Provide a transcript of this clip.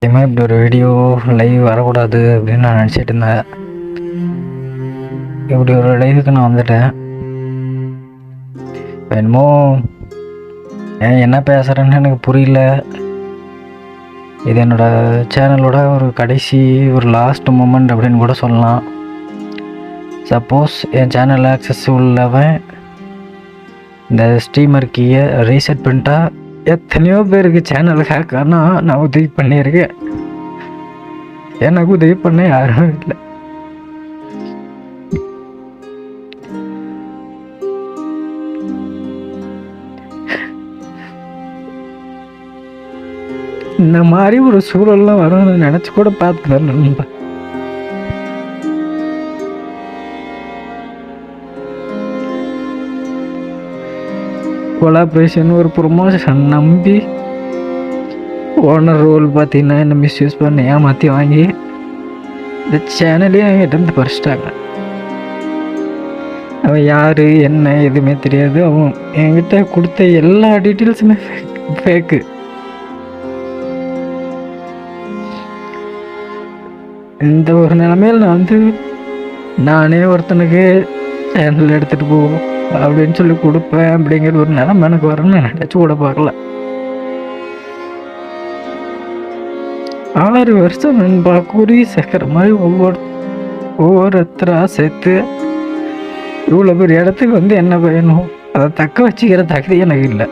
இப்படி ஒரு video live வரக்கூடாது அப்படின்னு நான் நினச்சிட்டு இருந்தேன். இப்படி ஒரு லைவுக்கு நான் வந்துட்டேன். என்னமோ என்ன பேசுகிறேன்னு எனக்கு புரியல. இது என்னோடய சேனலோட ஒரு கடைசி ஒரு லாஸ்ட் மூமெண்ட் அப்படின்னு கூட சொல்லலாம். சப்போஸ் என் சேனல் ஆக்சஸ் உள்ளவன் இந்த ஸ்ட்ரீமர் கீயை ரீசெட் பண்ணிட்டா எத்தனையோ பேருக்கு சேனல் ஹேக் ஆனால் நான் உதவி பண்ணியிருக்கேன். எனக்கு உதவி பண்ண யாரும் இல்லை. இந்த மாதிரி ஒரு சூழல்லாம் வரும்னு நினச்சி கூட பார்த்துதான் நண்பா. கொலாபரேஷன் ஒரு ப்ரொமோஷன் நம்பி ஓனர் ரோல் பார்த்தீங்கன்னா என்ன மிஸ்யூஸ் பண்ணி ஏமாற்றி வாங்கி இந்த சேனலையும் என்கிட்ட இருந்து பறிச்சிட்டாங்க. அவன் யார் என்ன எதுவுமே தெரியாது. அவன் என்கிட்ட கொடுத்த எல்லா டீட்டெயில்ஸுமே ஃபேக்கு. இந்த ஒரு நிலைமையில் நான் நானே ஒருத்தனுக்கு சேனல் எடுத்துகிட்டு போவோம் அப்படின்னு சொல்லி கொடுப்பேன் அப்படிங்கிற ஒரு நிலைமை எனக்கு வரணும்னு நினச்சி கூட பார்க்கல. 6 வருஷம் நண்பா குறி சேர்க்குற மாதிரி ஒவ்வொருத்தராக சேர்த்து இவ்வளோ பெரிய இடத்துக்கு என்ன வேணும் அதை தக்க வச்சுக்கிற தகுதி எனக்கு இல்லை.